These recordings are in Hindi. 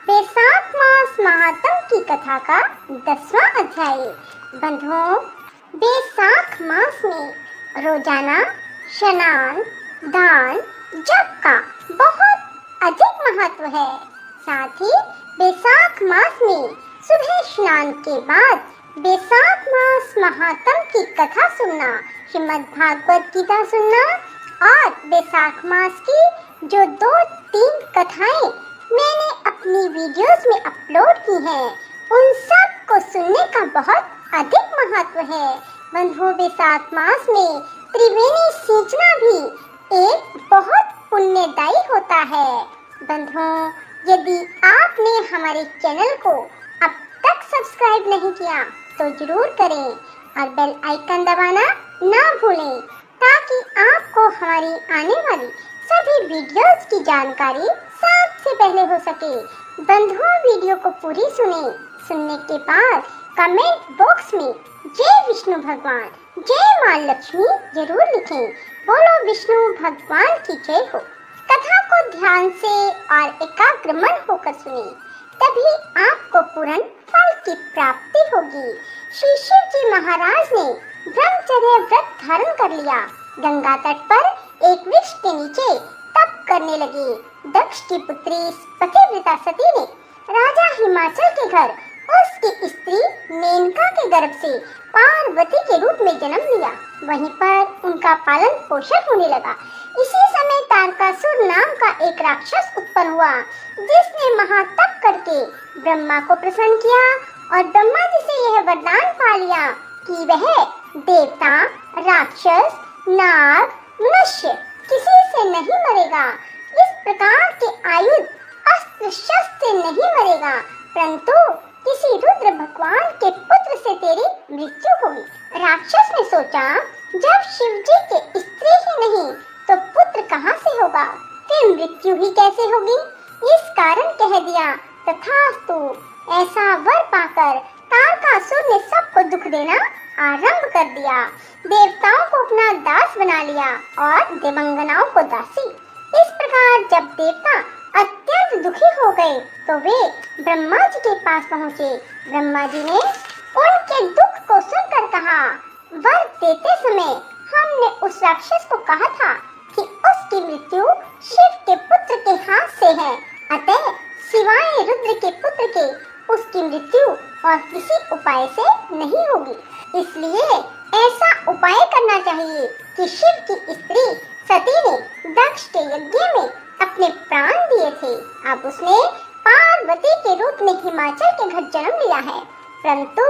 बैसाख मास महात्म की कथा का 10वां अध्याय। बंधुओं, बैसाख मास में रोजाना स्नान, दान, जप का बहुत अधिक महत्व है। साथ ही बैसाख मास में सुबह स्नान के बाद बैसाख मास महात्म की कथा सुनना, श्रीमद् भागवत गीता सुनना और बैसाख मास की जो 2-3 कथाएं मैंने अपनी वीडियोस में अपलोड की हैं, उन सब को सुनने का बहुत अधिक महत्व है। बंधुओं, बैसाख मास में त्रिवेणी सींचना भी एक बहुत पुण्यदायी होता है। बंधुओं, यदि आपने हमारे चैनल को अब तक सब्सक्राइब नहीं किया तो जरूर करें और बेल आइकन दबाना ना भूलें, ताकि आपको हमारी आने वाली सभी वीडियोस की जानकारी सबसे पहले हो सके। बंधुओं, वीडियो को पूरी सुनने के बाद कमेंट बॉक्स में जय विष्णु भगवान, जय मां लक्ष्मी जरूर लिखें। बोलो विष्णु भगवान की जय हो। कथा को ध्यान से और एकाग्र मन होकर सुने, तभी आपको पूर्ण फल की प्राप्ति होगी। श्री शिव जी महाराज ने ब्रह्मचर्य व्रत धारण कर लिया। गंगा तट पर एक वृक्ष के नीचे तप करने लगे। दक्ष की पुत्री पतिव्रता सती ने राजा हिमाचल के घर उसकी स्त्री मेनका के गर्भ से पार्वती के रूप में जन्म लिया। वहीं पर उनका पालन पोषण होने लगा। इसी समय तारकासुर नाम का एक राक्षस उत्पन्न हुआ, जिसने महातप करके ब्रह्मा को प्रसन्न किया और ब्रह्मा जी से यह वरदान पा लिया कि वह देवता, राक्षस, नाग, मनुष्य किसी से नहीं मरेगा। इस प्रकार के आयुध, अस्त्र शस्त्र से नहीं मरेगा, परंतु किसी रुद्र भगवान के पुत्र से तेरी मृत्यु होगी। राक्षस ने सोचा, जब शिव जी के स्त्री ही नहीं तो पुत्र कहाँ से होगा, फिर मृत्यु ही कैसे होगी। इस कारण कह दिया, तथास्तु। ऐसा वर पाकर तारकासुर ने सबको दुख देना आरंभ कर दिया। देवताओं को अपना दास बना लिया और देवांगनाओं को दासी। इस प्रकार जब देवता अत्यंत दुखी हो गए तो वे ब्रह्मा जी के पास पहुँचे। ब्रह्मा जी ने उनके दुख को सुनकर कहा, वर देते समय हमने उस राक्षस को कहा था कि उसकी मृत्यु शिव के पुत्र के हाथ से है, अतः सिवाय रुद्र के पुत्र के उसकी मृत्यु और किसी उपाय से नहीं होगी। इसलिए ऐसा उपाय करना चाहिए कि शिव की स्त्री सती ने दक्ष के यज्ञ में अपने प्राण दिए थे। अब उसने पार्वती के रूप में हिमाचल के घर जन्म लिया है, परंतु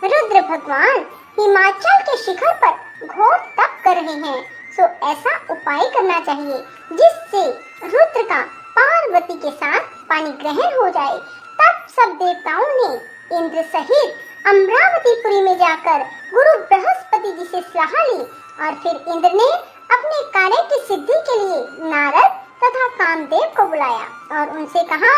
रुद्र भगवान हिमाचल के शिखर पर घोर तप कर रहे हैं। सो ऐसा उपाय करना चाहिए जिससे रुद्र का पार्वती के साथ पानी ग्रहण हो जाए। तब सब देवताओं ने इंद्र सहित अमरावतीपुरी में जाकर गुरु बृहस्पति जी से सलाह ली और फिर इंद्र ने अपने कार्य की सिद्धि के लिए नारद तथा कामदेव को बुलाया और उनसे कहा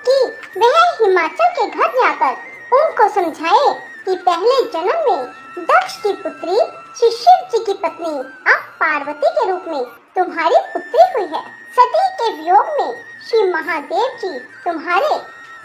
कि वह हिमाचल के घर जाकर उनको समझाए कि पहले जन्म में दक्ष की पुत्री श्री शिव जी की पत्नी अब पार्वती के रूप में तुम्हारी पुत्री हुई है। सती के वियोग में श्री महादेव जी तुम्हारे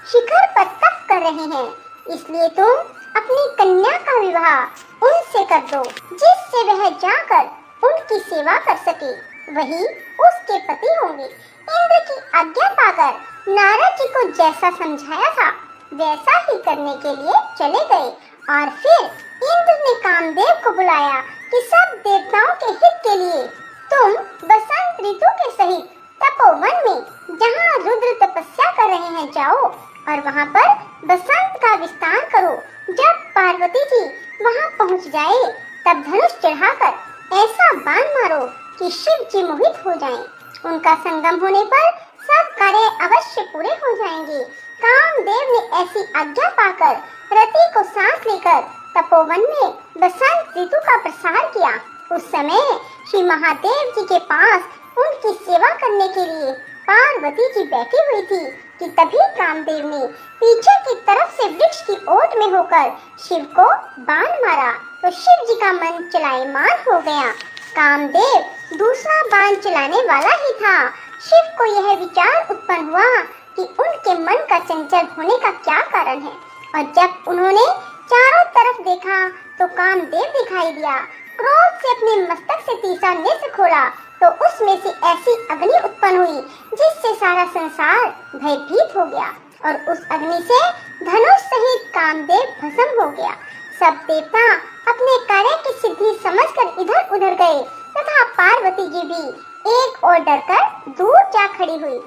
शिखर पर तप कर रहे हैं, इसलिए तुम अपनी कन्या का विवाह उनसे कर दो, जिससे वह जाकर उनकी सेवा कर सके, वही उसके पति होंगे। इंद्र की आज्ञा पाकर नारद जी को जैसा समझाया था वैसा ही करने के लिए चले गए और फिर इंद्र ने कामदेव को बुलाया कि सब देवताओं के हित के लिए तुम बसंत ऋतु के सहित तपोवन में जहाँ रुद्र तपस्या कर रहे हैं जाओ और वहाँ पर बसंत का विस्तार करो। जब पार्वती जी वहाँ पहुँच जाए तब धनुष चढ़ाकर ऐसा बाण मारो कि शिव जी मोहित हो जाएं। उनका संगम होने पर सब कार्य अवश्य पूरे हो जाएंगे। कामदेव ने ऐसी आज्ञा पाकर रति को सांस लेकर तपोवन में बसंत ऋतु का प्रसार किया। उस समय श्री महादेव जी के पास उनकी सेवा करने के लिए पार्वती जी बैठी हुई थी कि तभी कामदेव ने पीछे की तरफ से वृक्ष की ओट में होकर शिव को बाण मारा तो शिव जी का मन चलायमान हो गया। कामदेव दूसरा बाण चलाने वाला ही था। शिव को यह विचार उत्पन्न हुआ कि उनके मन का चंचल होने का क्या कारण है। और जब उन्होंने चारों तरफ देखा तो कामदेव दिखाई दिया। क्रोध से अपने मस्तक से तीसरा नेत्र खोला तो उसमें से ऐसी अग्नि उत्पन्न हुई जिससे सारा संसार भयभीत हो गया और उस अग्नि से धनुष सहित कामदेव भस्म हो गया। सब देवता अपने कार्य की सिद्धि समझकर इधर उधर गए तथा पार्वती जी भी एक और डरकर दूर जा खड़ी हुई।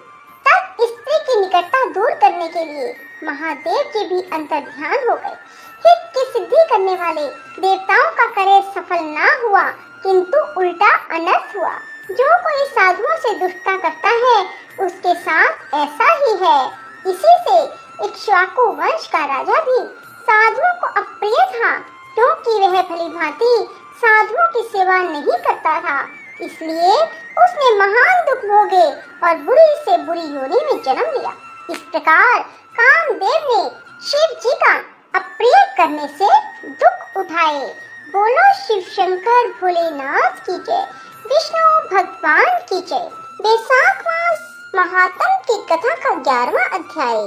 तब स्त्री की निकटता दूर करने के लिए महादेव जी भी अंतर्ध्यान हो गए। हित की सिद्धि करने वाले देवताओं का कार्य सफल ना हुआ किंतु उल्टा अनर्थ हुआ। जो कोई साधुओं से दुष्टता करता है उसके साथ ऐसा ही है। इसी से इक्ष्वाकु वंश का राजा भी साधुओं को अप्रिय था क्योंकि वह भली भांति साधुओं की सेवा नहीं करता था। इसलिए उसने महान दुख भोगे और बुरी से बुरी योनि में जन्म लिया। इस प्रकार कामदेव ने शिव जी का अप्रिय करने से दुख उठाए। बोलो शिव शंकर भोलेनाथ की जय, विष्णु भगवान की जय। बैसाख मास महात्म की कथा का 11वां अध्याय।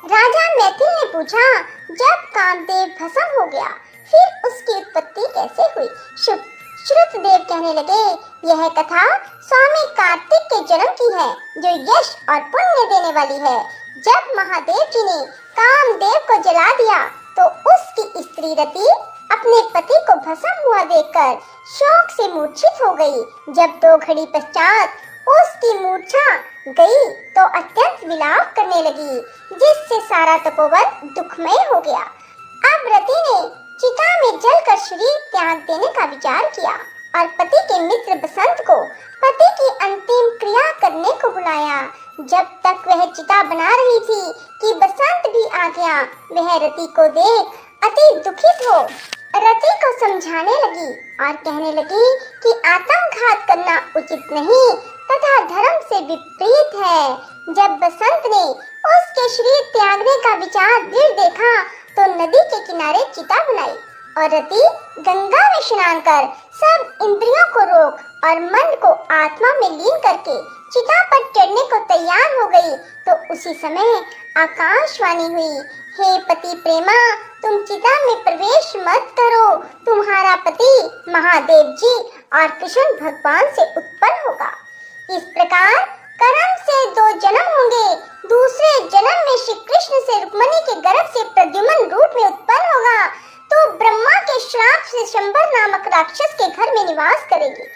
राजा मैथिल ने पूछा, जब कामदेव भस्म हो गया फिर उसकी उत्पत्ति कैसे हुई? श्रुतदेव कहने लगे, यह कथा स्वामी कार्तिक के जन्म की है जो यश और पुण्य देने वाली है। जब महादेव जी ने कामदेव को जला दिया तो उसकी स्त्री रति अपने पति को भस्म हुआ देखकर शोक से मूर्छित हो गई। जब 2 घड़ी पश्चात उसकी मूर्छा गई तो अत्यंत विलाप करने लगी जिससे सारा तपोवन दुखमय हो गया। अब रति ने चिता में जलकर शरीर त्याग देने का विचार किया और पति के मित्र बसंत को पति की अंतिम क्रिया करने को बुलाया। जब तक वह चिता बना रही थी कि बसंत भी आ गया। वह रति को देख अति दुखित हो रति को समझाने लगी और कहने लगी कि आत्मघात करना उचित नहीं तथा धर्म से विपरीत है। जब बसंत ने उसके शरीर त्यागने का विचार दृढ़ देखा तो नदी के किनारे चिता बनाई और रति गंगा में स्नान कर सब इंद्रियों को रोक और मन को आत्मा में लीन करके चिता पर चढ़ने को तैयार हो गई। तो उसी समय आकाशवाणी हुई, हे पति प्रेमा, तुम चिता में प्रवेश मत करो। तुम्हारा पति महादेव जी और कृष्ण भगवान से उत्पन्न होगा। इस प्रकार कर्म से 2 जन्म होंगे। दूसरे जन्म में श्री कृष्ण से रुक्मिणी के गर्भ से प्रद्युम्न रूप में उत्पन्न होगा तो ब्रह्मा के श्राप से शंबर नामक राक्षस के घर में निवास करेगी।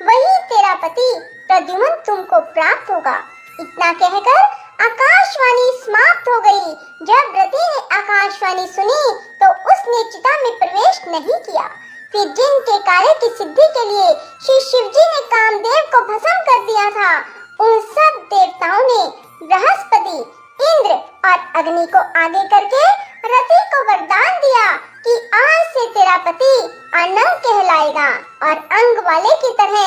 वही तेरा पति प्रद्युम्न तुमको प्राप्त होगा। इतना कहकर आकाशवाणी समाप्त हो गई। जब रति ने आकाशवाणी सुनी तो उसने चिता में प्रवेश नहीं किया। फिर जिनके कार्य की सिद्धि के लिए श्री शिव जी ने कामदेव को भस्म कर दिया था उन सब देवताओं ने बृहस्पति, इंद्र और अग्नि को आगे करके रति को वरदान दिया कि आज से तेरा पति अनंग कहलाएगा और अंग वाले की तरह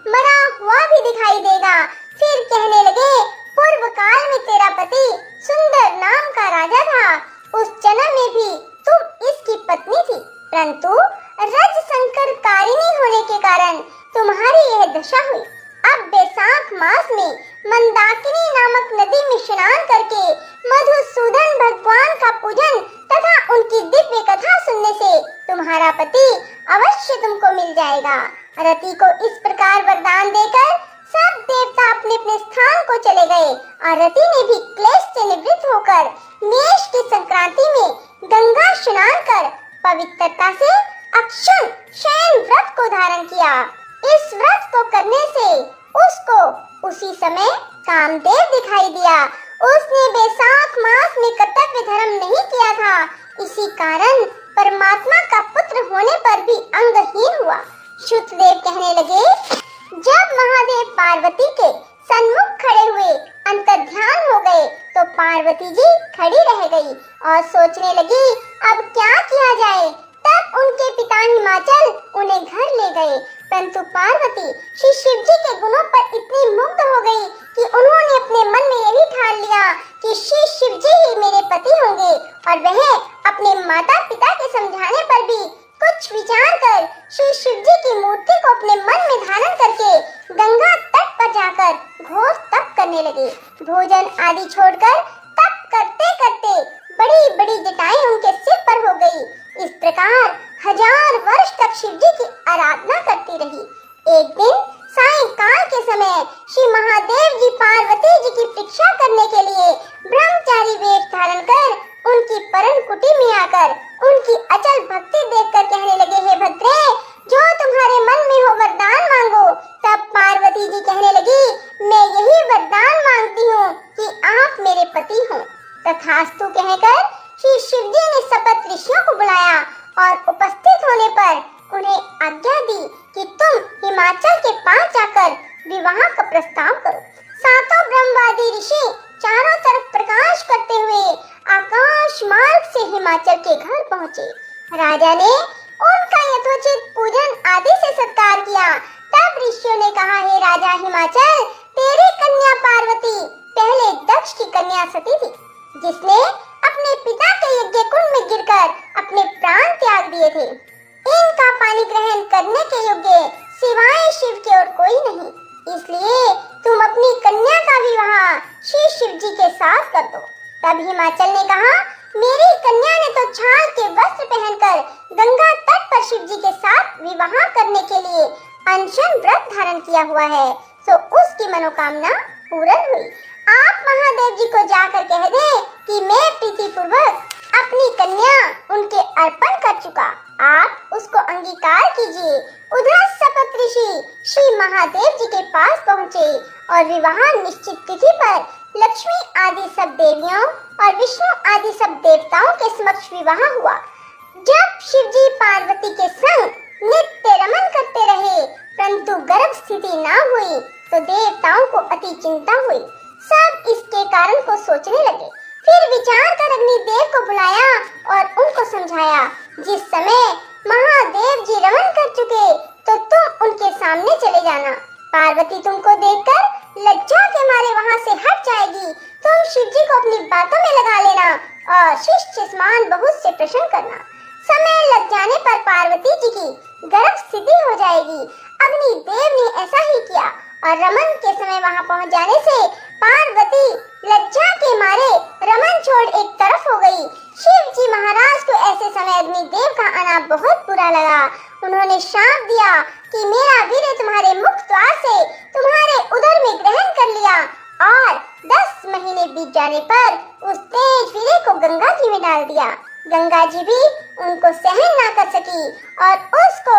मरा हुआ भी दिखाई देगा। फिर कहने लगे, पूर्व काल में तेरा पति सुंदर नाम का राजा था। उस जन्म में भी तुम इसकी पत्नी थी, परंतु रज संकर कारिणी होने के कारण तुम्हारी यह दशा हुई। अब बैसाख मास में मंदाकिनी नामक नदी में स्नान करके मधुसूदन भगवान का पूजन तथा उनकी दिव्य कथा सुनने से तुम्हारा पति अवश्य तुमको मिल जाएगा। रति को इस प्रकार वरदान देकर सब देवता अपने अपने स्थान को चले गए और रति ने भी क्लेश से निवृत्त होकर मेष की संक्रांति में गंगा स्नान कर पवित्रता से अक्षुण शयन व्रत को धारण किया। इस व्रत को करने से उसको उसी समय कामदेव दिखाई दिया। उसने बैसाख मास में कर्तव्य धर्म नहीं किया था, इसी कारण परमात्मा का पुत्र होने पर भी अंगहीन हुआ। श्रुतदेव कहने लगे, जब महादेव पार्वती के सन्मुख खड़े हुए अंतर्ध्यान हो गए तो पार्वती जी खड़ी रह गई और सोचने लगी अब क्या किया जाए। तब उनके पिता हिमाचल उन्हें घर ले गए, परंतु पार्वती श्री शिव जी के गुणों पर इतनी मुग्ध हो गई कि उन्होंने अपने मन में यही ठान लिया कि श्री शिव जी ही मेरे पति होंगे और वह अपने माता पिता के समझाने पर भी कुछ विचार कर श्री शिव जी की मूर्ति को अपने मन में धारण करके गंगा तट पर जाकर घोर तप करने लगे। भोजन आदि छोड़कर तप करते करते बड़ी बड़ी जटाएं उनके सिर पर हो गई। इस प्रकार 1000 वर्ष तक शिव जी की आराधना करती रही। एक दिन सायंकाल के समय श्री महादेव जी पार्वती जी की परीक्षा करने के लिए ब्रह्मचारी वेश धारण कर उनकी परम कुटी में आकर उनकी अचल भक्ति देखकर कहने लगे, हे भद्रे, जो तुम्हारे मन में हो वरदान मांगो। तब पार्वती जी कहने लगी, मैं यही वरदान मांगती हूँ कि आप मेरे पति हो। तथास्तु कहकर श्री शिव जी ने सप्त ऋषियों को बुलाया और उपस्थित होने पर उन्हें आज्ञा दी कि तुम हिमाचल के पास जाकर विवाह का प्रस्ताव करो। सातों ब्रह्मवादी ऋषि चारों तरफ प्रकाश करते हुए आकाश मार्ग से हिमाचल के घर पहुँचे। राजा ने उनका यथोचित पूजन आदि से सत्कार किया। तब ऋषियों ने कहा, हे राजा हिमाचल, तेरी कन्या पार्वती पहले दक्ष की कन्या सती थी, जिसने अपने पिता के यज्ञ कुंड में गिरकर अपने प्राण त्याग दिए थे। इनका पानी ग्रहण करने के योग्य सिवाय शिव के और कोई नहीं, इसलिए तुम अपनी कन्या का विवाह श्री शिव जी के साथ कर दो। तब हिमाचल ने कहा, मेरी कन्या ने तो छाल के वस्त्र पहनकर गंगा तट पर शिव जी के साथ विवाह करने के लिए अनशन व्रत धारण किया हुआ है, तो उसकी मनोकामना पूर्ण हुई। आप महादेव जी को जाकर कह दे कि मैं प्रीति पूर्वक अपनी कन्या उनके अर्पण कर चुका, आप उसको अंगीकार कीजिए। उधर सप्त ऋषि श्री महादेव जी के पास पहुँचे और विवाह निश्चित तिथि पर लक्ष्मी आदि सब देवियों और विष्णु आदि सब देवताओं के समक्ष विवाह हुआ। जब शिव जी पार्वती के संग नित्य रमन करते रहे, परंतु गर्भ स्थिति न हुई तो देवताओं को अति चिंता हुई। सब इसके कारण को सोचने लगे। फिर विचार कर अग्निदेव को बुलाया और उनको समझाया, जिस समय महादेव जी रमन कर चुके तो तुम उनके सामने चले जाना। पार्वती तुमको देखकर लज्जा के मारे वहाँ से हट जाएगी। तुम शिव जी को अपनी बातों में लगा लेना और शिष्य समान बहुत से प्रश्न करना। समय लग जाने पर पार्वती जी की गर्भ स्थिति हो जाएगी। अग्निदेव ने ऐसा ही किया और रमन के समय वहाँ पहुँच जाने से पार्वती लज्जा के मारे रमन छोड़ एक तरफ हो गई। शिव जी महाराज को ऐसे समय अग्निदेव का आना बहुत बुरा लगा। उन्होंने शाप दिया कि मेरा वीर्य तुम्हारे मुख द्वार से तुम्हारे उदर में ग्रहण कर लिया और 10 महीने बीत जाने पर उस तेज वीर्य को गंगा जी में डाल दिया। गंगा जी भी उनको सहन ना कर सकी और उसको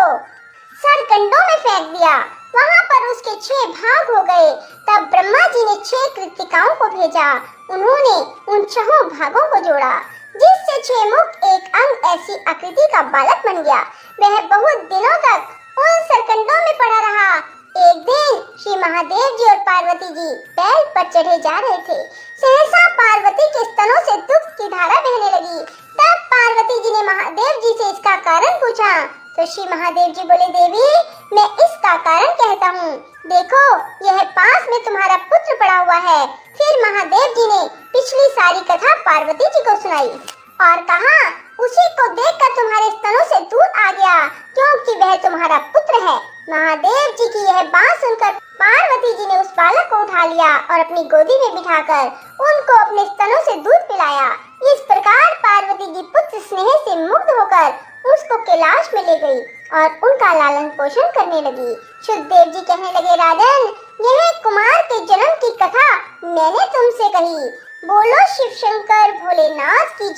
सरकंडों में फेंक दिया। वहाँ पर उसके 6 भाग हो गए। तब ब्रह्मा जी ने 6 कृतिकाओं को भेजा। उन्होंने उन 6 भागों को जोड़ा, जिससे 6 मुख एक अंग ऐसी आकृति का बालक बन गया। वह बहुत दिनों तक उन सरकंडों में पड़ा रहा। एक दिन श्री महादेव जी और पार्वती जी बैल पर चढ़े जा रहे थे। सहसा पार्वती के स्तनों से दूध की धारा बहने लगी। तब पार्वती जी ने महादेव जी से इसका कारण पूछा तो श्री महादेव जी बोले, देवी, मैं इसका कारण कहता हूँ। देखो, यह पास में तुम्हारा पुत्र पड़ा हुआ है। फिर महादेव जी ने पिछली सारी कथा पार्वती जी को सुनाई और कहा, उसी को देखकर तुम्हारे स्तनों से दूध आ गया, क्योंकि वह तुम्हारा पुत्र है। महादेव जी की यह बात सुनकर पार्वती जी ने उस बालक को उठा लिया और अपनी गोदी में बिठाकर उनको अपने स्तनों से दूध पिलाया। इस प्रकार पार्वती जी पुत्र स्नेह से मुग्ध होकर उसको कैलाश में ले गई और उनका लालन पोषण करने लगी। शुद्धदेव जी कहने लगे, राजन, यह कुमार के जन्म की कथा मैंने तुमसे कही। बोलो शिव शंकर भोलेनाथ की।